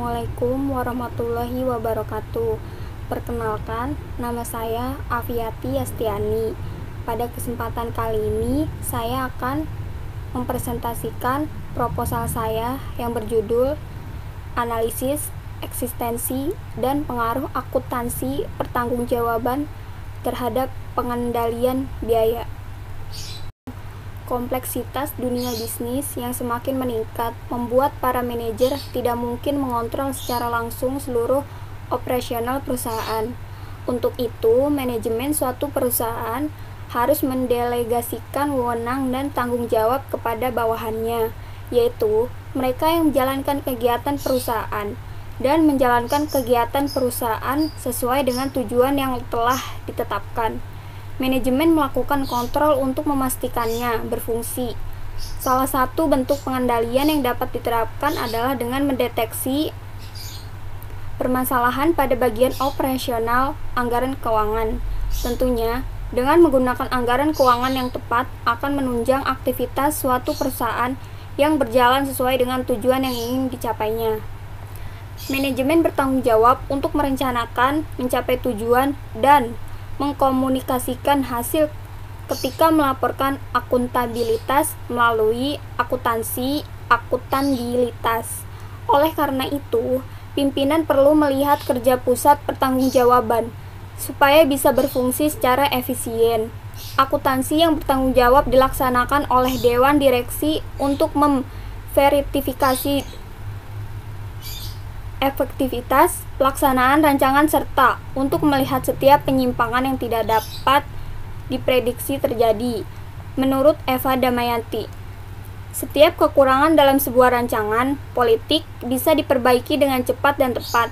Assalamualaikum warahmatullahi wabarakatuh. Perkenalkan, nama saya Afiati Astiani. Pada kesempatan kali ini, saya akan mempresentasikan proposal saya yang berjudul Analisis, Eksistensi, dan Pengaruh Akuntansi Pertanggungjawaban terhadap Pengendalian Biaya. Kompleksitas dunia bisnis yang semakin meningkat membuat para manajer tidak mungkin mengontrol secara langsung seluruh operasional perusahaan. Untuk itu, manajemen suatu perusahaan harus mendelegasikan wewenang dan tanggung jawab kepada bawahannya, yaitu mereka yang menjalankan kegiatan perusahaan dan menjalankan kegiatan perusahaan sesuai dengan tujuan yang telah ditetapkan. Manajemen melakukan kontrol untuk memastikannya berfungsi. Salah satu bentuk pengendalian yang dapat diterapkan adalah dengan mendeteksi permasalahan pada bagian operasional anggaran keuangan. Tentunya, dengan menggunakan anggaran keuangan yang tepat akan menunjang aktivitas suatu perusahaan yang berjalan sesuai dengan tujuan yang ingin dicapainya. Manajemen bertanggung jawab untuk merencanakan, mencapai tujuan, dan mengkomunikasikan hasil ketika melaporkan akuntabilitas melalui akuntabilitas. Oleh karena itu, pimpinan perlu melihat kerja pusat pertanggungjawaban supaya bisa berfungsi secara efisien. Akuntansi yang bertanggung jawab dilaksanakan oleh Dewan Direksi untuk memverifikasi efektivitas pelaksanaan rancangan serta untuk melihat setiap penyimpangan yang tidak dapat diprediksi terjadi. Menurut Eva Damayanti, setiap kekurangan dalam sebuah rancangan politik bisa diperbaiki dengan cepat dan tepat.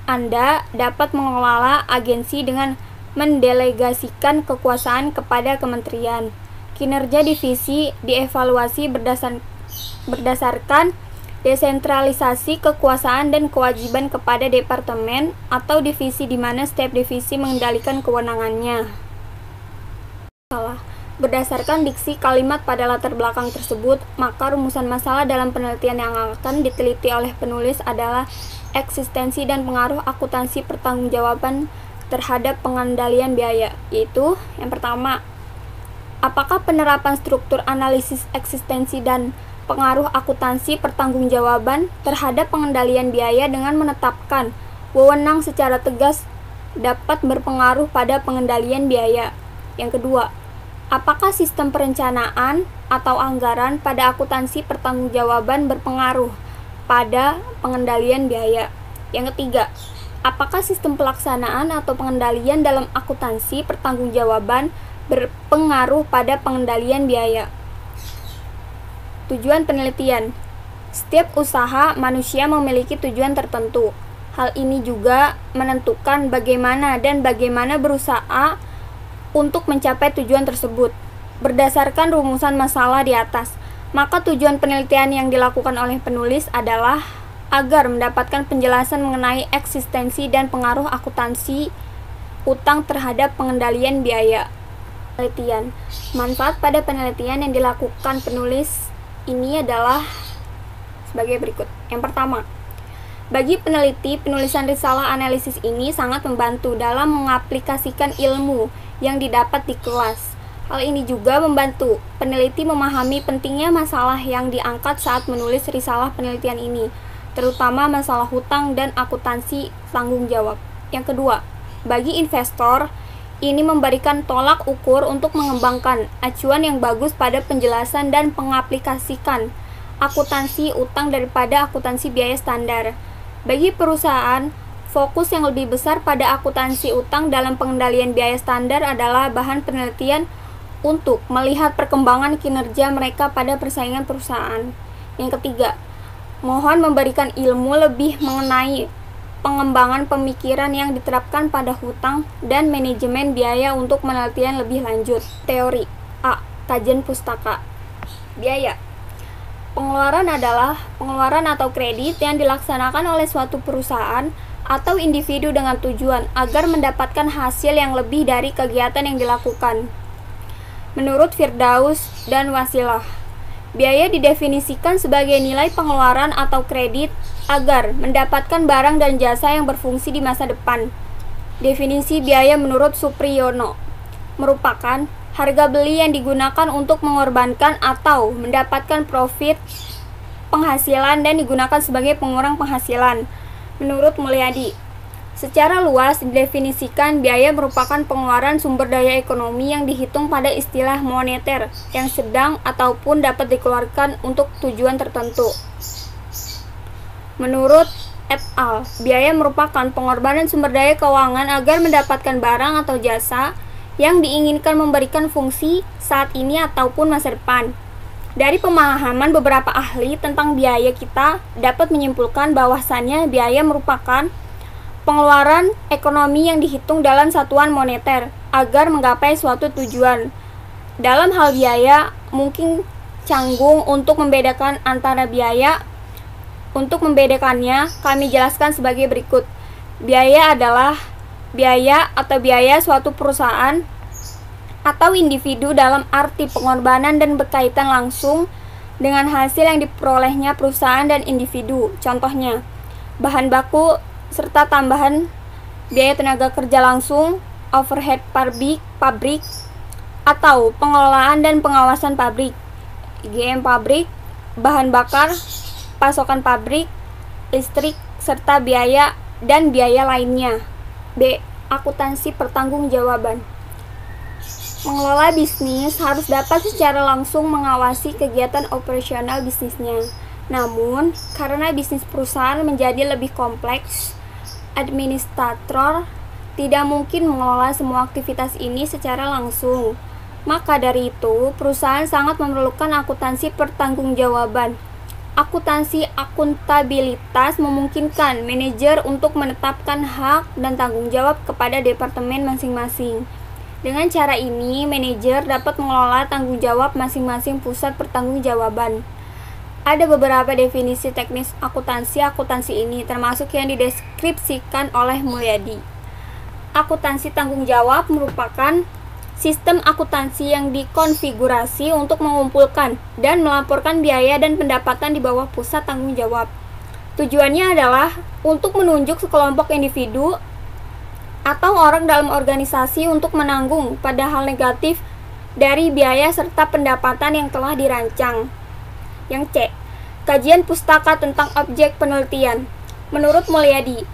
Anda dapat mengelola agensi dengan mendelegasikan kekuasaan kepada kementerian. Kinerja divisi dievaluasi berdasarkan desentralisasi kekuasaan dan kewajiban kepada departemen atau divisi di mana setiap divisi mengendalikan kewenangannya. Berdasarkan diksi kalimat pada latar belakang tersebut, maka rumusan masalah dalam penelitian yang akan diteliti oleh penulis adalah eksistensi dan pengaruh akuntansi pertanggungjawaban terhadap pengendalian biaya, yaitu yang pertama, apakah penerapan struktur analisis eksistensi dan pengaruh akuntansi pertanggungjawaban terhadap pengendalian biaya dengan menetapkan wewenang secara tegas dapat berpengaruh pada pengendalian biaya. Yang kedua, apakah sistem perencanaan atau anggaran pada akuntansi pertanggungjawaban berpengaruh pada pengendalian biaya? Yang ketiga, apakah sistem pelaksanaan atau pengendalian dalam akuntansi pertanggungjawaban berpengaruh pada pengendalian biaya? Tujuan penelitian. Setiap usaha manusia memiliki tujuan tertentu. Hal ini juga menentukan bagaimana berusaha untuk mencapai tujuan tersebut. Berdasarkan rumusan masalah di atas, maka tujuan penelitian yang dilakukan oleh penulis adalah agar mendapatkan penjelasan mengenai eksistensi dan pengaruh akuntansi utang terhadap pengendalian biaya. Penelitian. Manfaat pada penelitian yang dilakukan penulis ini adalah sebagai berikut. Yang pertama, bagi peneliti, penulisan risalah analisis ini sangat membantu dalam mengaplikasikan ilmu yang didapat di kelas. Hal ini juga membantu peneliti memahami pentingnya masalah yang diangkat saat menulis risalah penelitian ini, terutama masalah hutang dan akuntansi tanggung jawab. Yang kedua, bagi investor, ini memberikan tolak ukur untuk mengembangkan acuan yang bagus pada penjelasan dan pengaplikasikan akuntansi utang daripada akuntansi biaya standar. Bagi perusahaan, fokus yang lebih besar pada akuntansi utang dalam pengendalian biaya standar adalah bahan penelitian untuk melihat perkembangan kinerja mereka pada persaingan perusahaan. Yang ketiga, mohon memberikan ilmu lebih mengenai pengembangan pemikiran yang diterapkan pada hutang dan manajemen biaya untuk penelitian lebih lanjut. Teori A. Kajian pustaka. Biaya. Pengeluaran adalah pengeluaran atau kredit yang dilaksanakan oleh suatu perusahaan atau individu dengan tujuan agar mendapatkan hasil yang lebih dari kegiatan yang dilakukan. Menurut Firdaus dan Wasilah, biaya didefinisikan sebagai nilai pengeluaran atau kredit agar mendapatkan barang dan jasa yang berfungsi di masa depan. Definisi biaya menurut Supriyono merupakan harga beli yang digunakan untuk mengorbankan atau mendapatkan profit penghasilan dan digunakan sebagai pengurang penghasilan. Menurut Mulyadi, secara luas didefinisikan biaya merupakan pengeluaran sumber daya ekonomi yang dihitung pada istilah moneter yang sedang ataupun dapat dikeluarkan untuk tujuan tertentu. Menurut et al., biaya merupakan pengorbanan sumber daya keuangan agar mendapatkan barang atau jasa yang diinginkan memberikan fungsi saat ini ataupun masa depan. Dari pemahaman beberapa ahli tentang biaya, kita dapat menyimpulkan bahwasannya biaya merupakan pengeluaran ekonomi yang dihitung dalam satuan moneter agar menggapai suatu tujuan. Dalam hal biaya, mungkin canggung untuk membedakan antara biaya. Untuk membedakannya, kami jelaskan sebagai berikut. Biaya adalah biaya atau biaya suatu perusahaan atau individu dalam arti pengorbanan dan berkaitan langsung dengan hasil yang diperolehnya perusahaan dan individu. Contohnya, bahan baku serta tambahan biaya tenaga kerja langsung, overhead pabrik, atau pengelolaan dan pengawasan pabrik, IGM pabrik, bahan bakar, pasokan pabrik, listrik, serta biaya dan biaya lainnya. B. Akuntansi pertanggungjawaban. Mengelola bisnis harus dapat secara langsung mengawasi kegiatan operasional bisnisnya. Namun, karena bisnis perusahaan menjadi lebih kompleks, administrator tidak mungkin mengelola semua aktivitas ini secara langsung. Maka dari itu, perusahaan sangat memerlukan akuntansi pertanggungjawaban. Akuntansi akuntabilitas memungkinkan manajer untuk menetapkan hak dan tanggung jawab kepada departemen masing-masing. Dengan cara ini, manajer dapat mengelola tanggung jawab masing-masing pusat pertanggungjawaban. Ada beberapa definisi teknis akuntansi ini, termasuk yang dideskripsikan oleh Mulyadi. Akuntansi tanggung jawab merupakan sistem akuntansi yang dikonfigurasi untuk mengumpulkan dan melaporkan biaya dan pendapatan di bawah pusat tanggung jawab. Tujuannya adalah untuk menunjuk sekelompok individu atau orang dalam organisasi untuk menanggung pada hal negatif dari biaya serta pendapatan yang telah dirancang. Yang C. Kajian pustaka tentang objek penelitian. Menurut Mulyadi,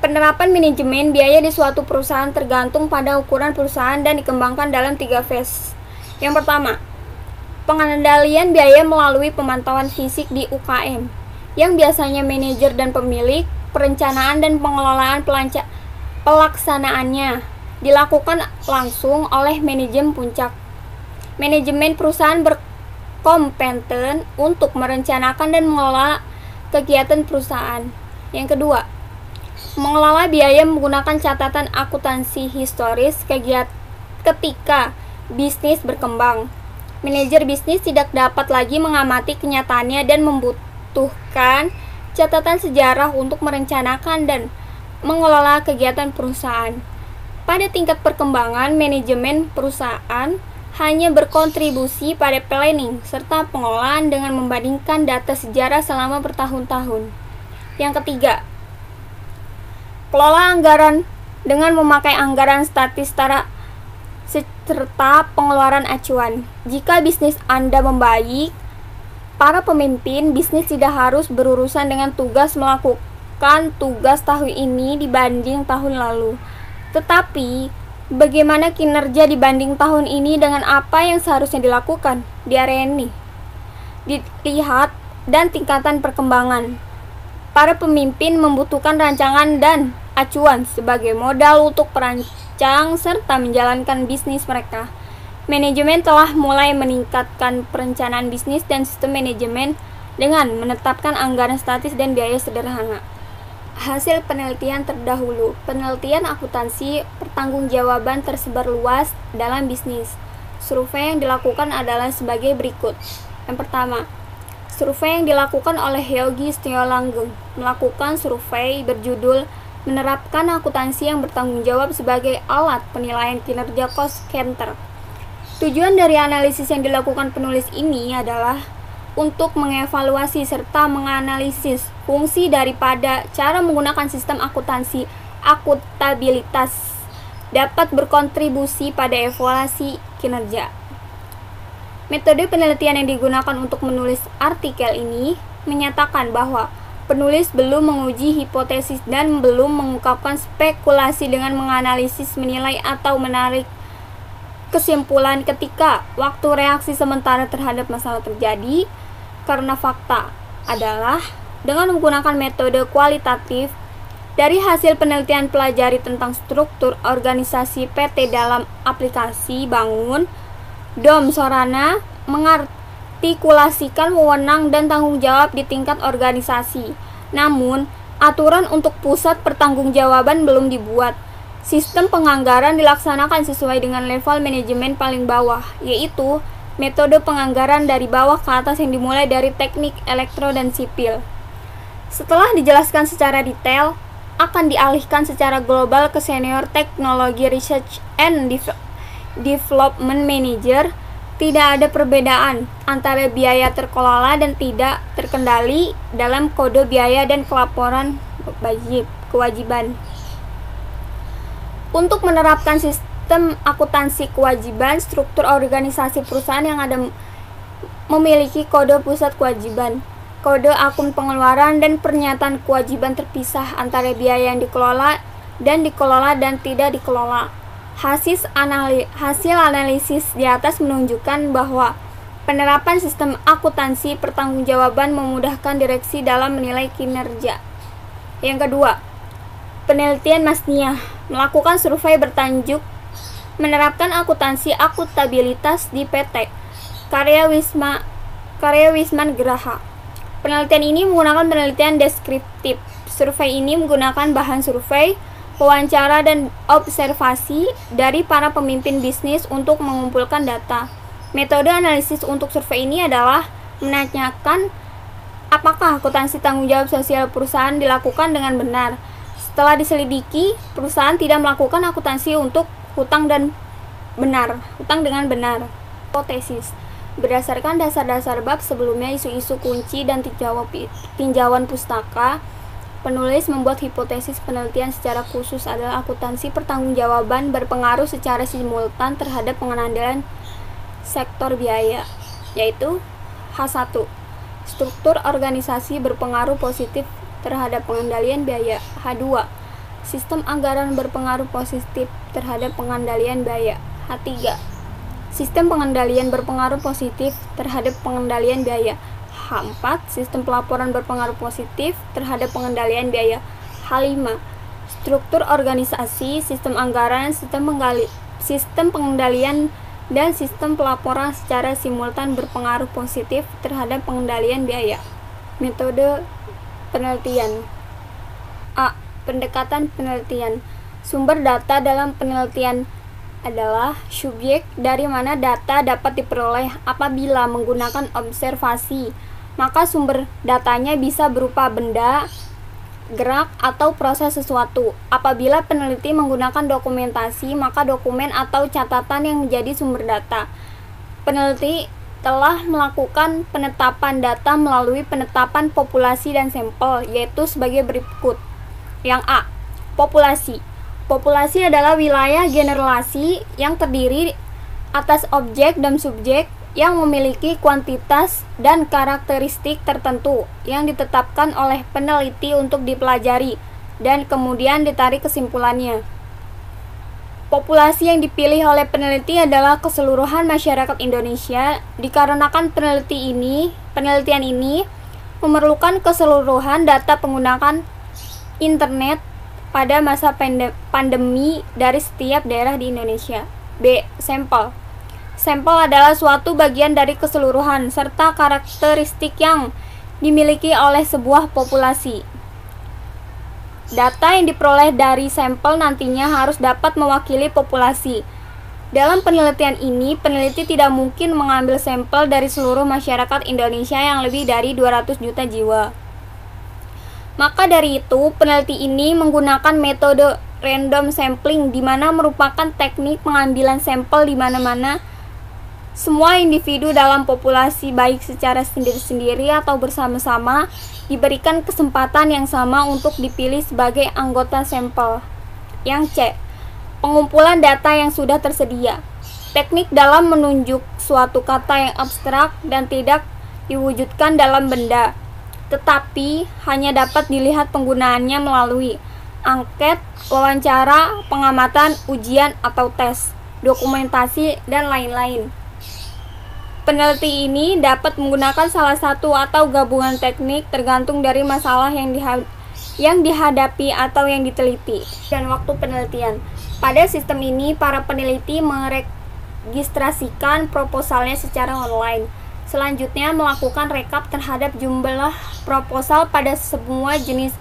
penerapan manajemen biaya di suatu perusahaan tergantung pada ukuran perusahaan dan dikembangkan dalam 3 fase. Yang pertama, pengendalian biaya melalui pemantauan fisik di UKM, yang biasanya manajer dan pemilik, perencanaan dan pengelolaan pelaksanaannya dilakukan langsung oleh manajemen puncak. Manajemen perusahaan berkompeten untuk merencanakan dan mengelola kegiatan perusahaan. Yang kedua, mengelola biaya menggunakan catatan akuntansi historis ketika bisnis berkembang. Manajer bisnis tidak dapat lagi mengamati kenyataannya dan membutuhkan catatan sejarah untuk merencanakan dan mengelola kegiatan perusahaan. Pada tingkat perkembangan, manajemen perusahaan hanya berkontribusi pada planning serta pengelolaan dengan membandingkan data sejarah selama bertahun-tahun. Yang ketiga, kelola anggaran dengan memakai anggaran statis serta pengeluaran acuan. Jika bisnis Anda membaik, para pemimpin bisnis tidak harus berurusan dengan tugas melakukan tugas tahun ini dibanding tahun lalu. Tetapi, bagaimana kinerja dibanding tahun ini dengan apa yang seharusnya dilakukan di area ini? Dilihat dan tingkatan perkembangan. Para pemimpin membutuhkan rancangan dan acuan sebagai modal untuk merancang serta menjalankan bisnis mereka. Manajemen telah mulai meningkatkan perencanaan bisnis dan sistem manajemen dengan menetapkan anggaran statis dan biaya sederhana. Hasil penelitian terdahulu. Penelitian akuntansi pertanggungjawaban tersebar luas dalam bisnis. Survei yang dilakukan adalah sebagai berikut. Yang pertama, survei yang dilakukan oleh Hyogi Setialanggeng melakukan survei berjudul Menerapkan Akuntansi yang Bertanggung Jawab sebagai Alat Penilaian Kinerja Cost Center. Tujuan dari analisis yang dilakukan penulis ini adalah untuk mengevaluasi serta menganalisis fungsi daripada cara menggunakan sistem akuntansi akuntabilitas dapat berkontribusi pada evaluasi kinerja. Metode penelitian yang digunakan untuk menulis artikel ini menyatakan bahwa penulis belum menguji hipotesis dan belum mengungkapkan spekulasi dengan menganalisis, menilai, atau menarik kesimpulan ketika waktu reaksi sementara terhadap masalah terjadi karena fakta adalah dengan menggunakan metode kualitatif. Dari hasil penelitian pelajari tentang struktur organisasi PT dalam aplikasi bangun, Dom Sorana mengartikulasikan wewenang dan tanggung jawab di tingkat organisasi. Namun, aturan untuk pusat pertanggungjawaban belum dibuat. Sistem penganggaran dilaksanakan sesuai dengan level manajemen paling bawah, yaitu metode penganggaran dari bawah ke atas yang dimulai dari teknik elektro dan sipil. Setelah dijelaskan secara detail, akan dialihkan secara global ke Senior Technology Research and Development Manager. Tidak ada perbedaan antara biaya terkelola dan tidak terkendali dalam kode biaya dan pelaporan kewajiban. Untuk menerapkan sistem akuntansi kewajiban, struktur organisasi perusahaan yang ada memiliki kode pusat kewajiban, kode akun pengeluaran, dan pernyataan kewajiban terpisah antara biaya yang dikelola dan tidak dikelola. Hasil analisis di atas menunjukkan bahwa penerapan sistem akuntansi pertanggungjawaban memudahkan direksi dalam menilai kinerja. Yang kedua, penelitian Masniah melakukan survei bertajuk Menerapkan Akuntansi Akuntabilitas di PT karya Wisman Graha. Penelitian ini menggunakan penelitian deskriptif. Survei ini menggunakan bahan survei, wawancara, dan observasi dari para pemimpin bisnis untuk mengumpulkan data. Metode analisis untuk survei ini adalah menanyakan apakah akuntansi tanggung jawab sosial perusahaan dilakukan dengan benar. Setelah diselidiki, perusahaan tidak melakukan akuntansi untuk hutang dengan benar. Hipotesis. Berdasarkan dasar-dasar bab sebelumnya, isu-isu kunci, dan tinjauan pustaka, penulis membuat hipotesis penelitian secara khusus adalah akuntansi pertanggungjawaban berpengaruh secara simultan terhadap pengendalian sektor biaya, yaitu H1. Struktur organisasi berpengaruh positif terhadap pengendalian biaya. H2. Sistem anggaran berpengaruh positif terhadap pengendalian biaya. H3. Sistem pengendalian berpengaruh positif terhadap pengendalian biaya. H4. Sistem pelaporan berpengaruh positif terhadap pengendalian biaya. H5. Struktur organisasi, sistem anggaran, sistem pengendalian, dan sistem pelaporan secara simultan berpengaruh positif terhadap pengendalian biaya. Metode penelitian. A. Pendekatan penelitian. Sumber data dalam penelitian adalah subjek dari mana data dapat diperoleh. Apabila menggunakan observasi, maka sumber datanya bisa berupa benda, gerak, atau proses sesuatu. Apabila peneliti menggunakan dokumentasi, maka dokumen atau catatan yang menjadi sumber data. Peneliti telah melakukan penetapan data melalui penetapan populasi dan sampel, yaitu sebagai berikut. Yang A. Populasi. Populasi adalah wilayah generasi yang terdiri atas objek dan subjek yang memiliki kuantitas dan karakteristik tertentu yang ditetapkan oleh peneliti untuk dipelajari dan kemudian ditarik kesimpulannya. Populasi yang dipilih oleh peneliti adalah keseluruhan masyarakat Indonesia, dikarenakan penelitian ini memerlukan keseluruhan data penggunaan internet pada masa pandemi dari setiap daerah di Indonesia. B. Sampel. Sampel adalah suatu bagian dari keseluruhan serta karakteristik yang dimiliki oleh sebuah populasi. Data yang diperoleh dari sampel nantinya harus dapat mewakili populasi. Dalam penelitian ini, peneliti tidak mungkin mengambil sampel dari seluruh masyarakat Indonesia yang lebih dari 200 juta jiwa. Maka dari itu, peneliti ini menggunakan metode random sampling, di mana merupakan teknik pengambilan sampel di mana-mana Semua individu dalam populasi baik secara sendiri-sendiri atau bersama-sama diberikan kesempatan yang sama untuk dipilih sebagai anggota sampel. Yang C. Pengumpulan data yang sudah tersedia. Teknik dalam menunjuk suatu kata yang abstrak dan tidak diwujudkan dalam benda, tetapi hanya dapat dilihat penggunaannya melalui angket, wawancara, pengamatan, ujian atau tes, dokumentasi, dan lain-lain. Peneliti ini dapat menggunakan salah satu atau gabungan teknik tergantung dari masalah yang dihadapi atau yang diteliti dan waktu penelitian. Pada sistem ini, para peneliti meregistrasikan proposalnya secara online. Selanjutnya, melakukan rekap terhadap jumlah proposal pada semua jenis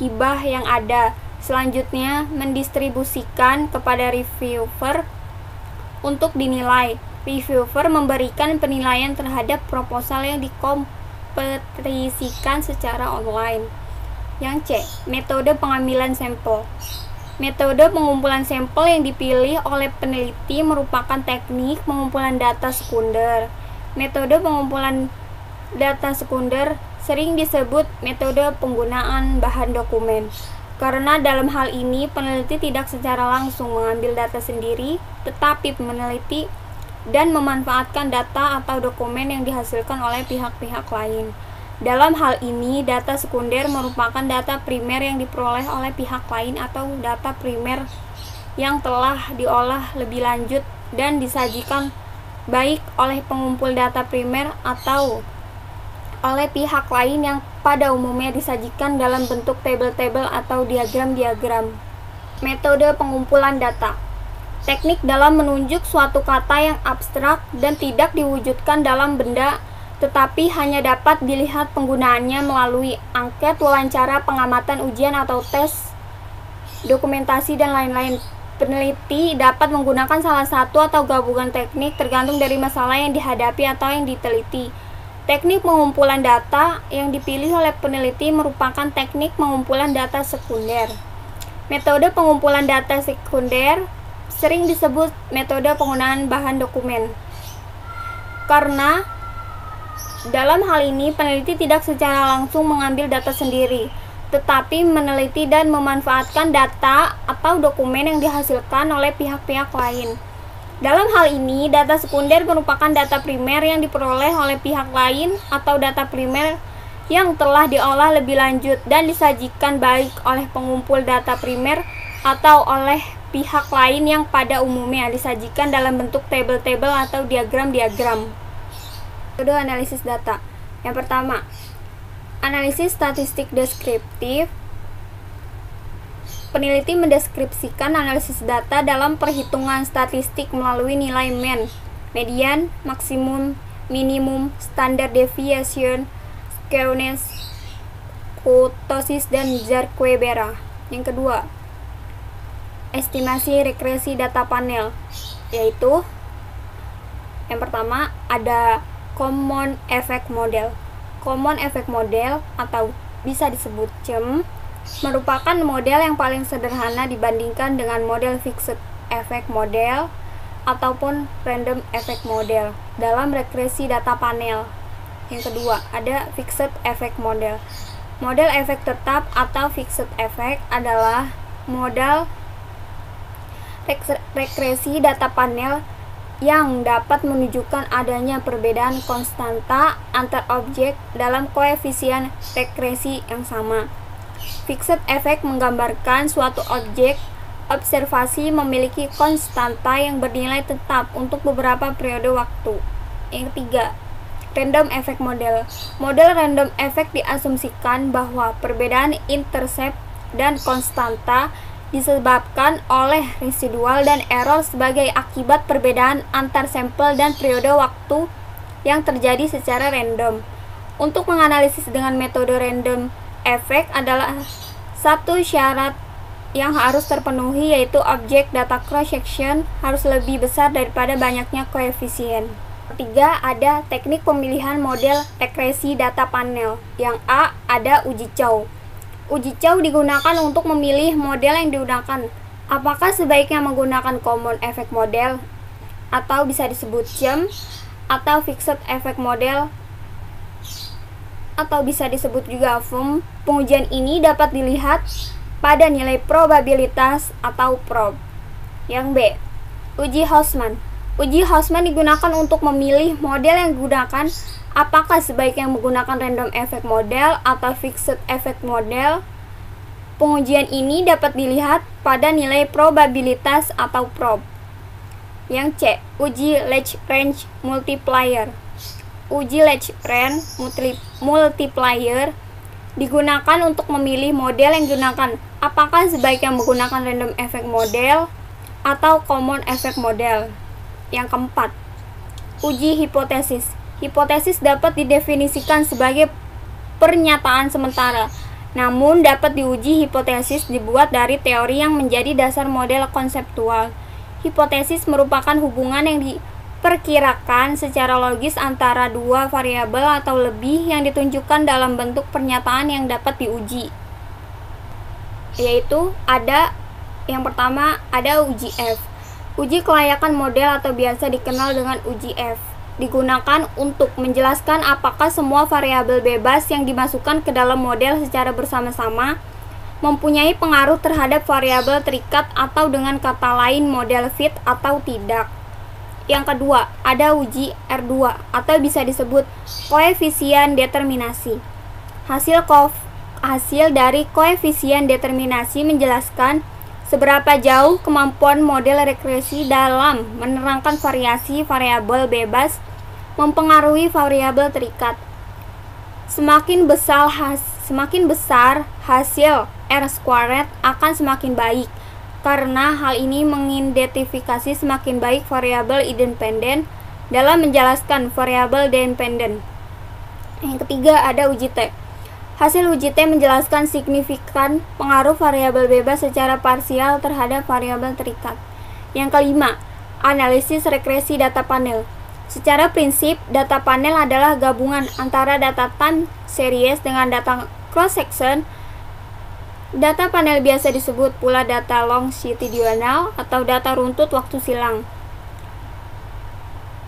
hibah yang ada. Selanjutnya, mendistribusikan kepada reviewer untuk dinilai. Reviewer memberikan penilaian terhadap proposal yang dikompetisikan secara online. Yang C. Metode pengambilan sampel. Metode pengumpulan sampel yang dipilih oleh peneliti merupakan teknik pengumpulan data sekunder. Metode pengumpulan data sekunder sering disebut metode penggunaan bahan dokumen, karena dalam hal ini peneliti tidak secara langsung mengambil data sendiri, tetapi meneliti dan memanfaatkan data atau dokumen yang dihasilkan oleh pihak-pihak lain. Dalam hal ini, data sekunder merupakan data primer yang diperoleh oleh pihak lain atau data primer yang telah diolah lebih lanjut dan disajikan baik oleh pengumpul data primer atau oleh pihak lain yang pada umumnya disajikan dalam bentuk tabel-tabel atau diagram-diagram. Metode pengumpulan data. Teknik dalam menunjuk suatu kata yang abstrak dan tidak diwujudkan dalam benda, tetapi hanya dapat dilihat penggunaannya melalui angket, wawancara, pengamatan, ujian atau tes, dokumentasi, dan lain-lain. Peneliti dapat menggunakan salah satu atau gabungan teknik tergantung dari masalah yang dihadapi atau yang diteliti. Teknik pengumpulan data yang dipilih oleh peneliti merupakan teknik pengumpulan data sekunder. Metode pengumpulan data sekunder sering disebut metode penggunaan bahan dokumen, karena dalam hal ini peneliti tidak secara langsung mengambil data sendiri, tetapi meneliti dan memanfaatkan data atau dokumen yang dihasilkan oleh pihak-pihak lain. Dalam hal ini, data sekunder merupakan data primer yang diperoleh oleh pihak lain atau data primer yang telah diolah lebih lanjut dan disajikan baik oleh pengumpul data primer atau oleh pihak lain yang pada umumnya disajikan dalam bentuk tabel-tabel atau diagram-diagram. Metode analisis data. Yang pertama, analisis statistik deskriptif. Peneliti mendeskripsikan analisis data dalam perhitungan statistik melalui nilai mean, median, maksimum, minimum, standard deviation, skewness, kurtosis, dan Zerque-Bera. Yang kedua, estimasi regresi data panel, yaitu yang pertama ada Common Effect Model. Common Effect Model atau bisa disebut CEM merupakan model yang paling sederhana dibandingkan dengan model Fixed Effect Model ataupun Random Effect Model dalam regresi data panel. Yang kedua ada Fixed Effect Model. Model efek tetap atau Fixed Effect adalah model regresi data panel yang dapat menunjukkan adanya perbedaan konstanta antar objek dalam koefisien regresi yang sama. Fixed effect menggambarkan suatu objek observasi memiliki konstanta yang bernilai tetap untuk beberapa periode waktu. Yang ketiga, random effect model. Model random effect diasumsikan bahwa perbedaan intercept dan konstanta disebabkan oleh residual dan error sebagai akibat perbedaan antar sampel dan periode waktu yang terjadi secara random. Untuk menganalisis dengan metode random effect adalah satu syarat yang harus terpenuhi, yaitu objek data cross section harus lebih besar daripada banyaknya koefisien. Ketiga, ada teknik pemilihan model regresi data panel. Yang A, ada uji Chow. Uji Chow digunakan untuk memilih model yang digunakan. Apakah sebaiknya menggunakan Common Effect Model? atau bisa disebut jam, atau fixed effect model atau bisa disebut juga form. Pengujian ini dapat dilihat pada nilai probabilitas atau prob. Yang B, uji Hausman. Uji Hausman digunakan untuk memilih model yang digunakan, apakah sebaiknya menggunakan random effect model atau fixed effect model. Pengujian ini dapat dilihat pada nilai probabilitas atau prob. Yang C, uji Lagrange multiplier. Uji Lagrange multiplier digunakan untuk memilih model yang digunakan, apakah sebaiknya menggunakan random effect model atau common effect model. Yang keempat, uji hipotesis. Hipotesis dapat didefinisikan sebagai pernyataan sementara, namun dapat diuji. Hipotesis dibuat dari teori yang menjadi dasar model konseptual. Hipotesis merupakan hubungan yang diperkirakan secara logis antara dua variabel atau lebih yang ditunjukkan dalam bentuk pernyataan yang dapat diuji. Yaitu yang pertama ada uji F. Uji kelayakan model atau biasa dikenal dengan uji F digunakan untuk menjelaskan apakah semua variabel bebas yang dimasukkan ke dalam model secara bersama-sama mempunyai pengaruh terhadap variabel terikat, atau dengan kata lain model fit atau tidak. Yang kedua, ada uji R2 atau bisa disebut koefisien determinasi. Hasil dari koefisien determinasi menjelaskan seberapa jauh kemampuan model regresi dalam menerangkan variasi variabel bebas mempengaruhi variabel terikat. Semakin besar hasil R squared akan semakin baik, karena hal ini mengidentifikasi semakin baik variabel independen dalam menjelaskan variabel dependen. Yang ketiga ada uji T. Hasil uji T menjelaskan signifikan pengaruh variabel bebas secara parsial terhadap variabel terikat. Yang kelima, analisis regresi data panel. Secara prinsip, data panel adalah gabungan antara data time series dengan data cross-section. Data panel biasa disebut pula data longitudinal atau data runtut waktu silang.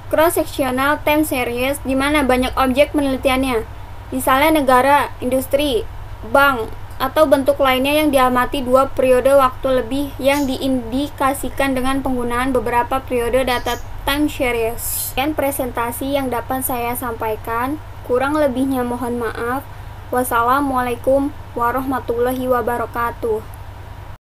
Cross-sectional time series di mana banyak objek penelitiannya, misalnya negara, industri, bank, atau bentuk lainnya yang diamati dua periode waktu lebih yang diindikasikan dengan penggunaan beberapa periode data time series. Dan presentasi yang dapat saya sampaikan, kurang lebihnya mohon maaf. Wassalamualaikum warahmatullahi wabarakatuh.